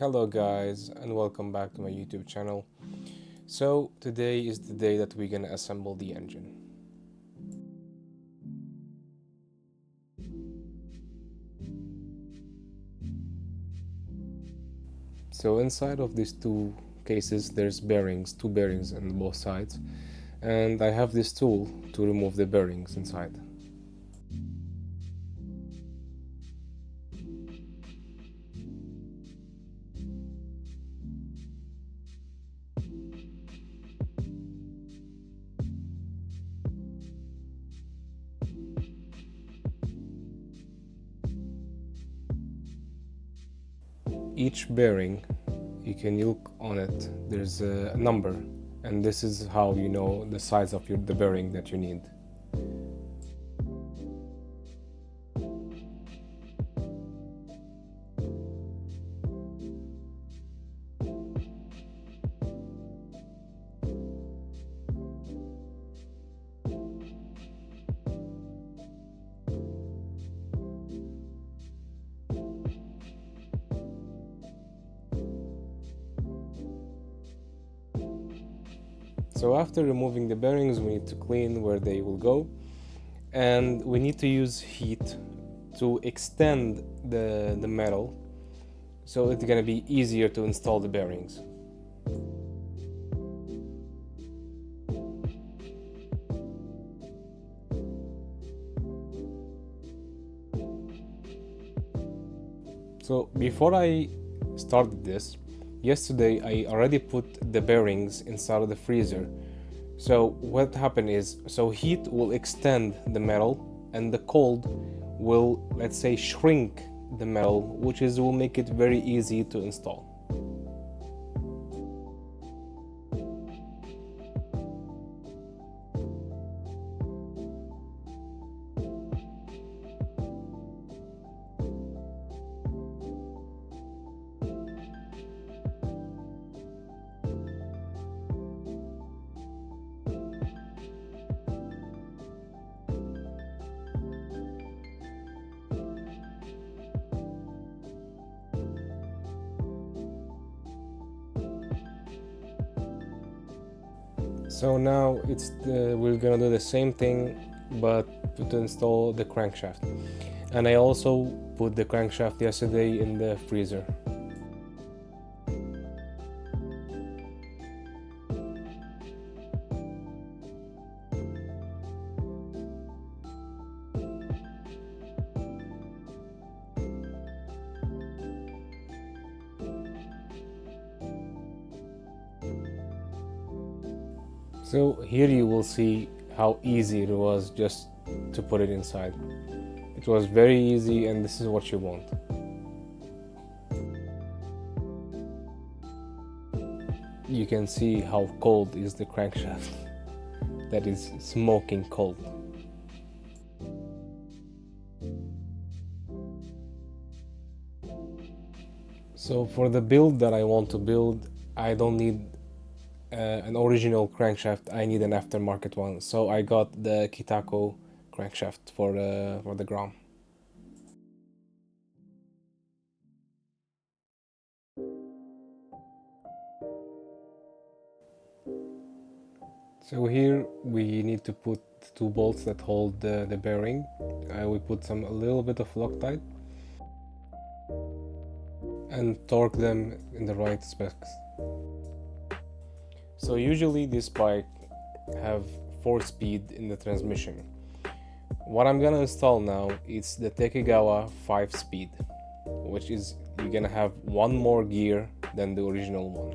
Hello guys, and welcome back to my YouTube channel. So today is the day that we're gonna assemble the engine. So inside of these two cases there's two bearings on both sides, and I have this tool to remove the bearings inside. Each bearing, you can look on it, there's a number, and this is how you know the size of the bearing that you need. So after removing the bearings, we need to clean where they will go, and we need to use heat to extend the metal, so it's gonna be easier to install the bearings. So before I started this, yesterday I already put the bearings inside of the freezer. So what happened is, heat will extend the metal and the cold will, let's say, shrink the metal, which will make it very easy to install. So now we're gonna do the same thing, but to install the crankshaft. And I also put the crankshaft yesterday in the freezer. So here you will see how easy it was just to put it inside. It was very easy, and this is what you want. You can see how cold is the crankshaft. That is smoking cold. So for the build that I want to build, I don't need an original crankshaft, I need an aftermarket one. So I got the Kitako crankshaft for the Grom. So here we need to put two bolts that hold the bearing. We put a little bit of Loctite and torque them in the right specs. So usually this bike have 4-speed in the transmission. What I'm gonna install now is the Takegawa 5-speed, which is you're gonna have one more gear than the original one.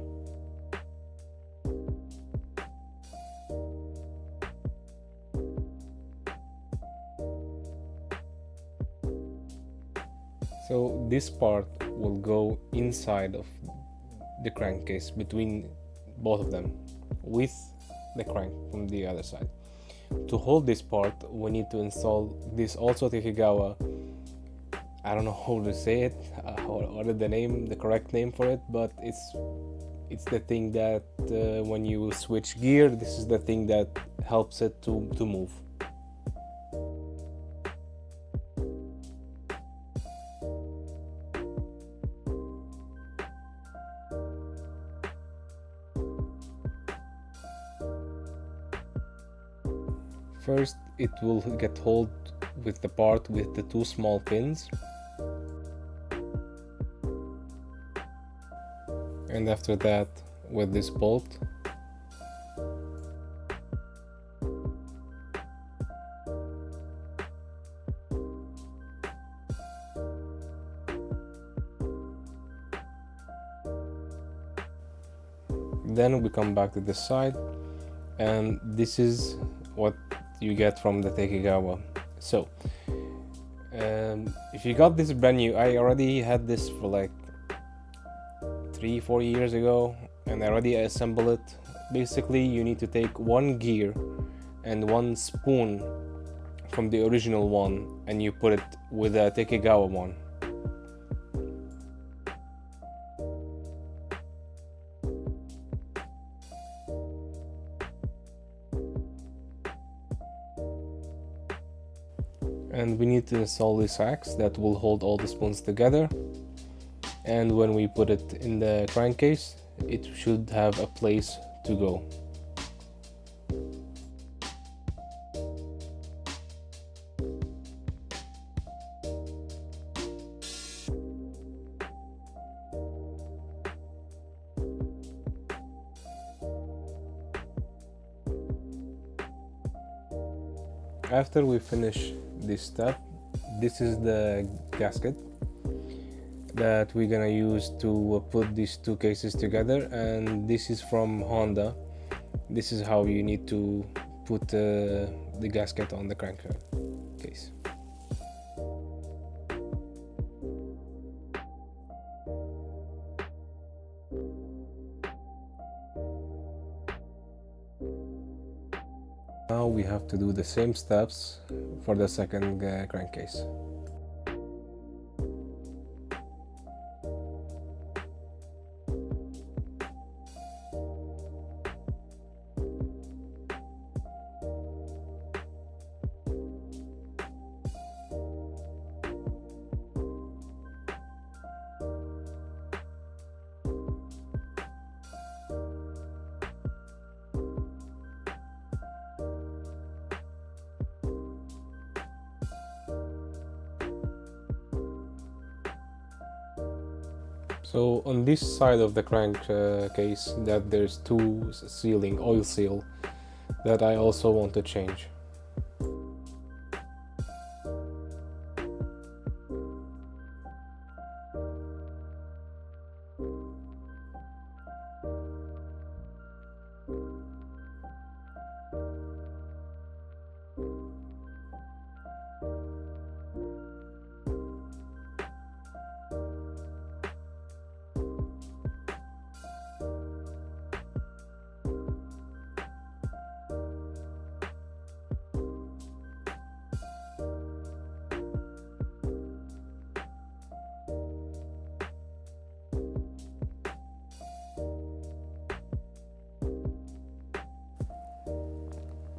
So this part will go inside of the crankcase, between both of them, with the crank from the other side. To hold this part, we need to install this also Takegawa, I don't know how to say it, or the correct name for it, but it's the thing that when you switch gear, this is the thing that helps it to move. First, it will get hold with the part with the two small pins, and after that with this bolt. Then we come back to this side, and this is what you get from the Takegawa. So if you got this brand new, I already had this for like 3-4 years ago, and I already assembled it. Basically, you need to take one gear and one spoon from the original one, and you put it with a Takegawa one. And we need to install this axe that will hold all the spoons together, and when we put it in the crankcase, it should have a place to go. After we finish this step, this is the gasket that we're gonna use to put these two cases together, and this is from Honda. This is how you need to put the gasket on the crankcase. Now we have to do the same steps for the second crankcase. So on this side of the crankcase, that there's two sealing, oil seal, that I also want to change.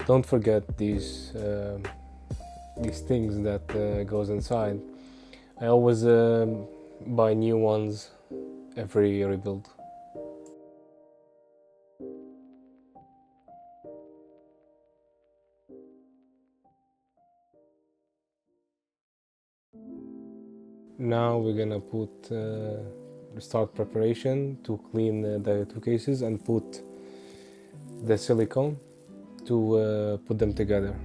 Don't forget these things that goes inside. I always buy new ones every rebuild. Now we're gonna start preparation to clean the two cases and put the silicone to put them together.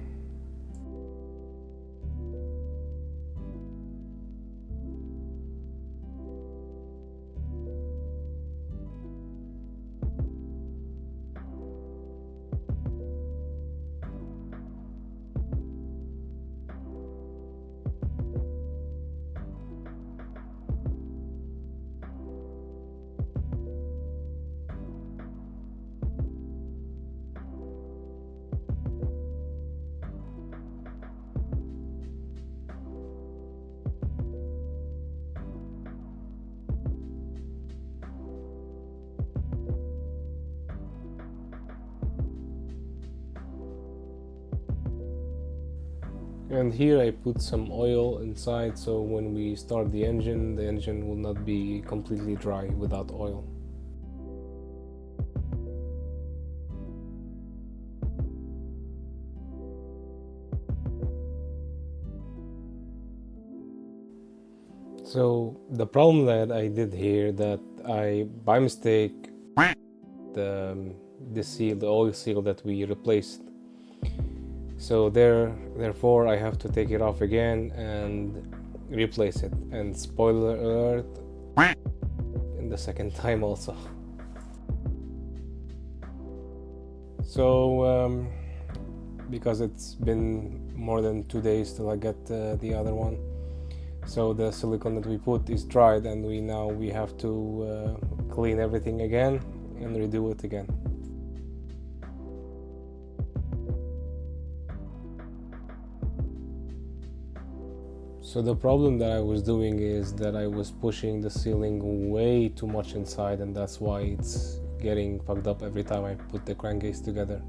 And here I put some oil inside, so when we start the engine will not be completely dry without oil. So the problem that I did here, that I by mistake the oil seal that we replaced. So therefore I have to take it off again and replace it. And spoiler alert, in the second time also. So because it's been more than 2 days till I get the other one, so the silicone that we put is dried, and we have to clean everything again and redo it again. So the problem that I was doing is that I was pushing the sealing way too much inside, and that's why it's getting fucked up every time I put the crankcase together.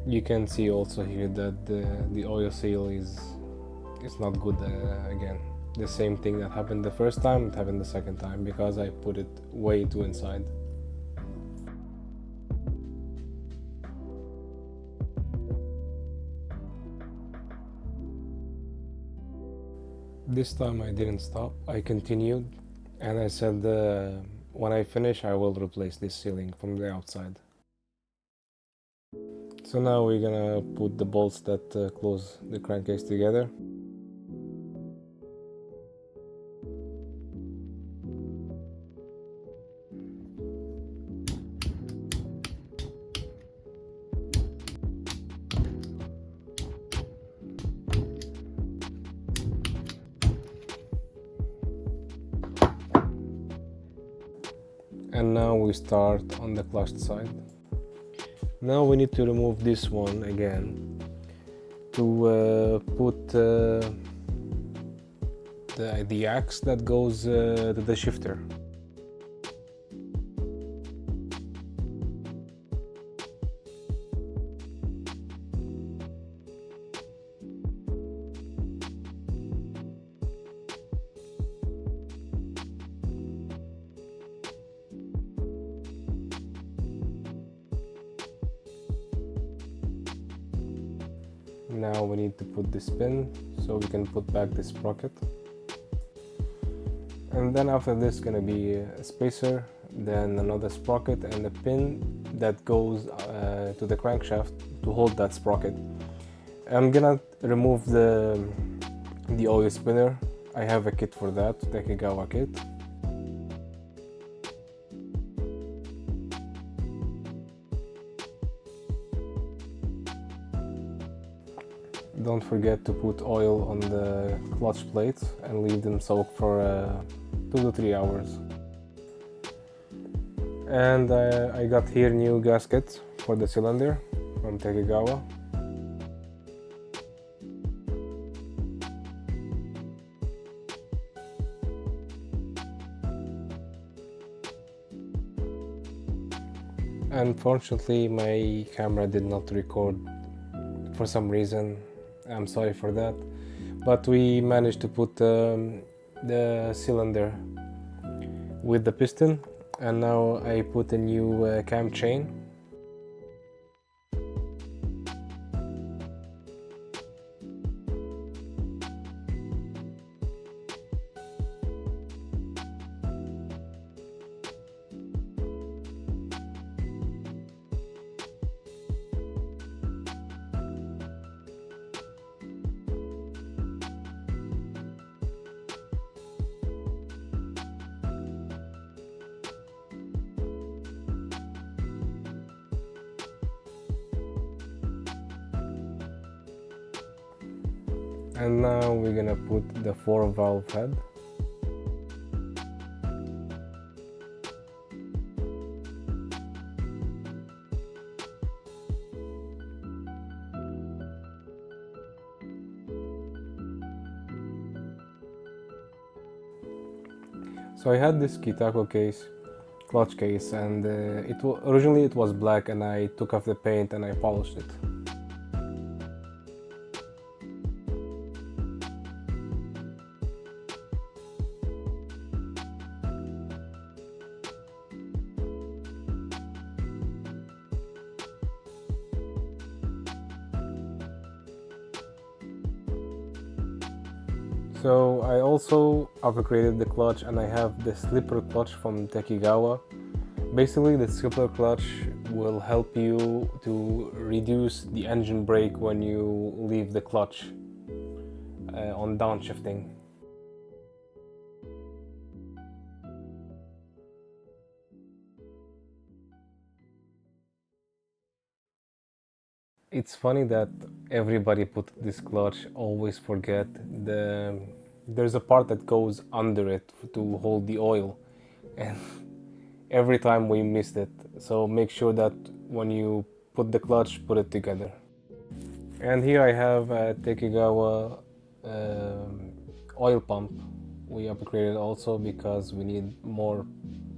You can see also here that the oil seal is not good again. The same thing that happened the first time, it happened the second time, because I put it way too inside. This time I didn't stop, I continued, and I said when I finish I will replace this sealing from the outside. So now we're gonna put the bolts that close the crankcase together. And now we start on the clutch side. Now we need to remove this one again to put the axe that goes to the shifter. Now we need to put this pin so we can put back this sprocket, and then after this gonna be a spacer, then another sprocket, and a pin that goes to the crankshaft to hold that sprocket. I'm gonna remove the oil spinner. I have a kit for that, Takegawa kit. Don't forget to put oil on the clutch plates and leave them soak for 2 to 3 hours. And I got here new gaskets for the cylinder from Takegawa. Unfortunately, my camera did not record for some reason. I'm sorry for that, but we managed to put the cylinder with the piston, and now I put a new cam chain. And now we're gonna put the 4-valve head. So I had this Kitako clutch case, and originally it was black, and I took off the paint and I polished it. So I also upgraded the clutch, and I have the slipper clutch from Tekigawa. Basically, the slipper clutch will help you to reduce the engine brake when you leave the clutch on downshifting. It's funny that everybody put this clutch, always forget there's a part that goes under it to hold the oil, and every time we missed it. So make sure that when you put the clutch, put it together. And here I have a Tekigawa oil pump. We upgraded also because we need more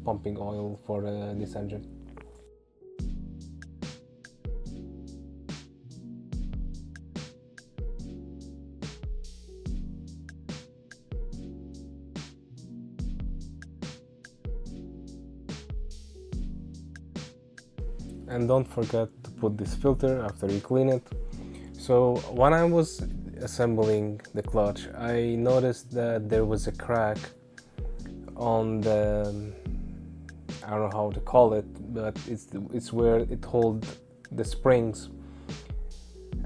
pumping oil for this engine. And don't forget to put this filter after you clean it. So when I was assembling the clutch, I noticed that there was a crack on the, I don't know how to call it, but it's where it holds the springs,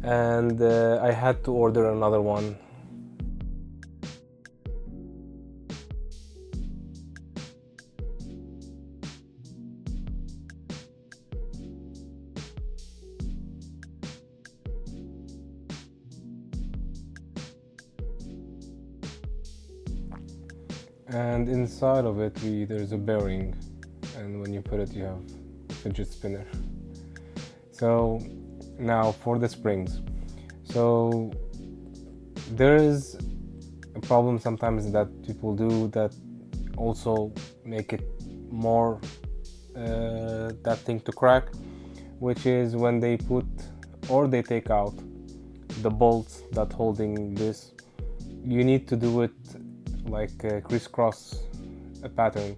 and I had to order another one. And inside of it there's a bearing, and when you put it you have a fidget spinner. So now for the springs. So there is a problem sometimes that people do that also make it more that thing to crack, which is when they put or they take out the bolts that holding this. You need to do it like a crisscross a pattern.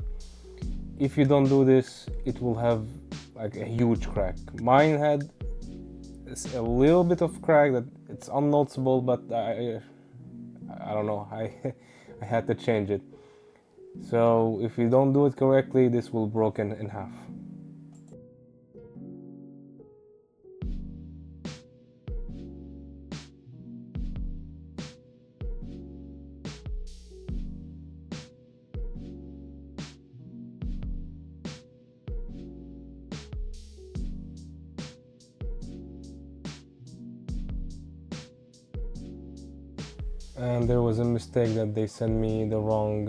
If you don't do this, it will have like a huge crack. Mine had a little bit of crack that it's unnoticeable, but I don't know, I had to change it. So if you don't do it correctly, this will broken in half. And there was a mistake that they sent me the wrong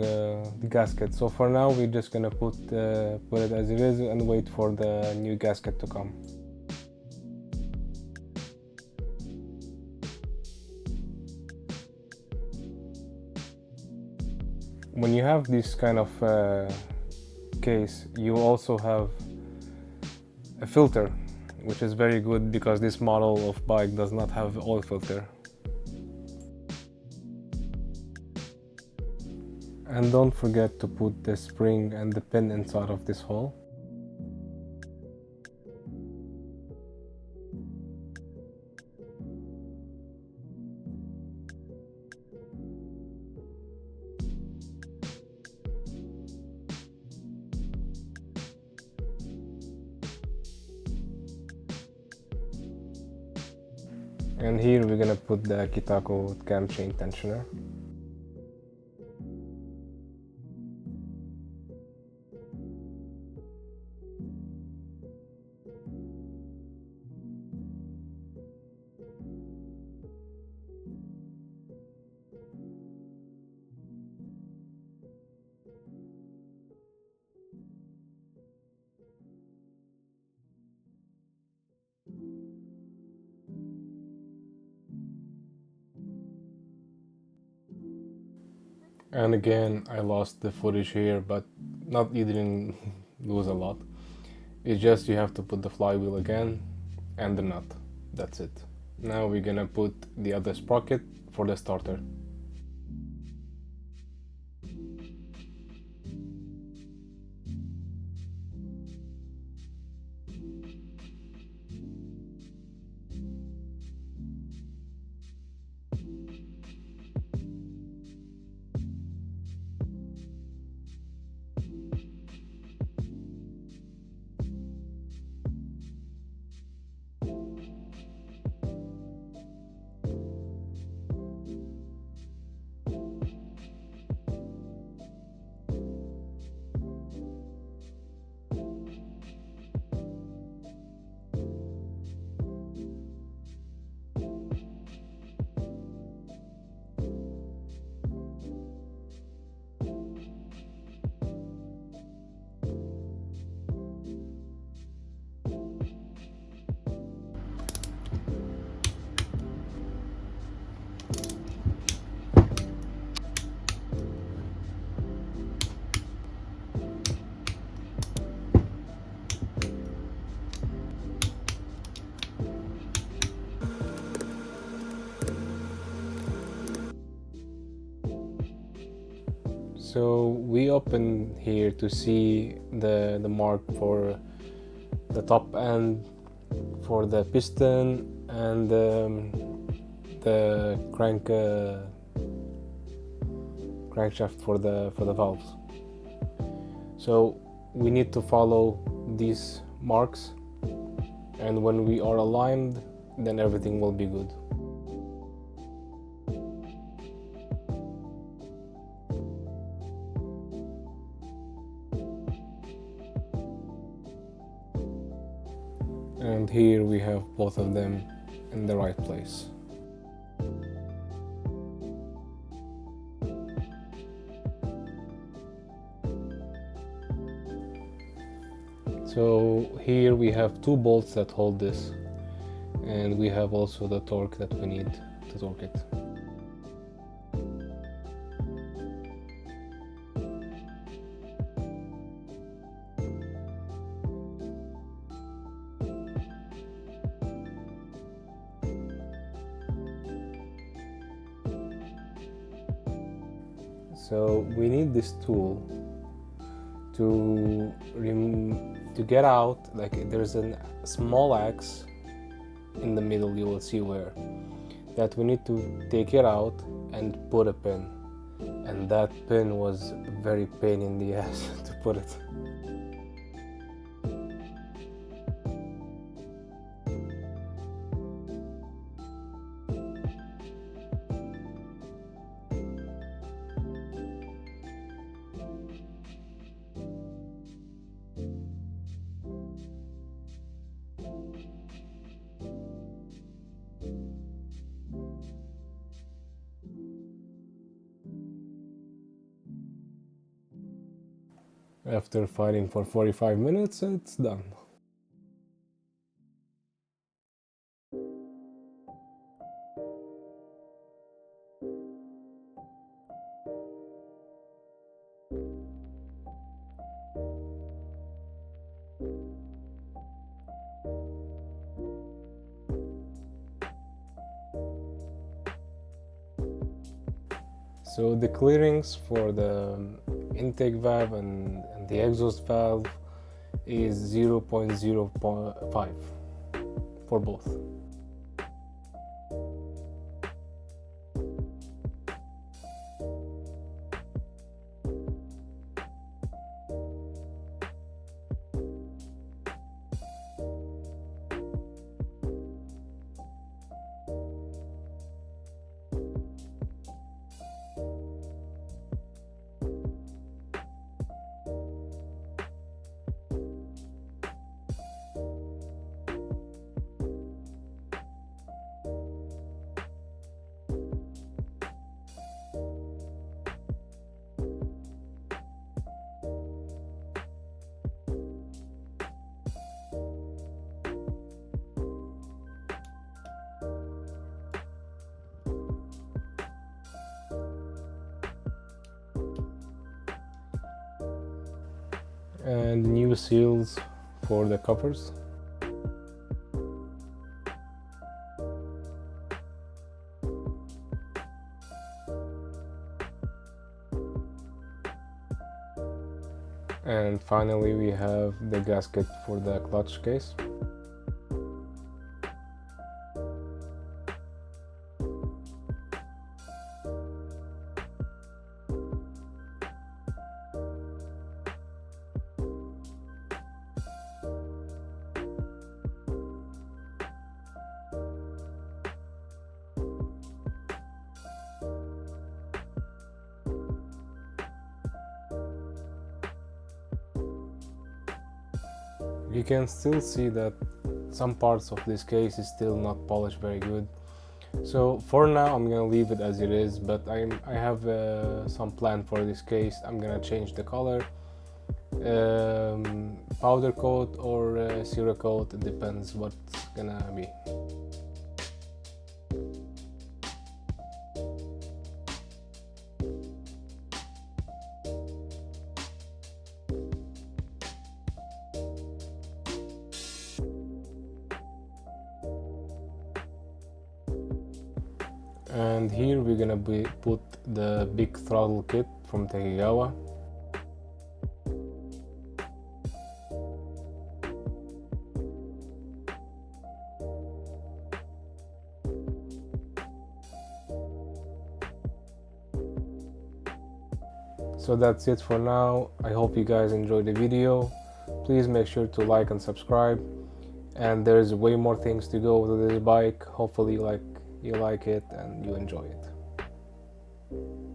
gasket. So for now we're just gonna put it as it is and wait for the new gasket to come. When you have this kind of case, you also have a filter, which is very good because this model of bike does not have oil filter. And don't forget to put the spring and the pin inside of this hole. And here we're gonna put the Kitako cam chain tensioner. And again, I lost the footage here, but not you didn't lose a lot. It's just you have to put the flywheel again and the nut. That's it. Now we're gonna put the other sprocket for the starter. So we open here to see the mark for the top end, for the piston, and the crankshaft for the valves. So we need to follow these marks, and when we are aligned, then everything will be good. And here we have both of them in the right place. So here we have two bolts that hold this, and we have also the torque that we need to torque it. So we need this tool to get out. Like there's a small axe in the middle, you will see where, that we need to take it out and put a pin, and that pin was a very pain in the ass to put it. After fighting for 45 minutes, it's done. So the clearings for the intake valve and the exhaust valve is 0.05 for both. and new seals for the covers. And finally we have the gasket for the clutch case. You can still see that some parts of this case is still not polished very good. So for now I'm gonna leave it as it is, but I have some plan for this case. I'm gonna change the color, powder coat or Cerakote, it depends what's gonna be. And here we're gonna put the big throttle kit from Takegawa. So that's it for now. I hope you guys enjoyed the video. Please make sure to like and subscribe. And there's way more things to go with this bike. Hopefully you like it and you enjoy it.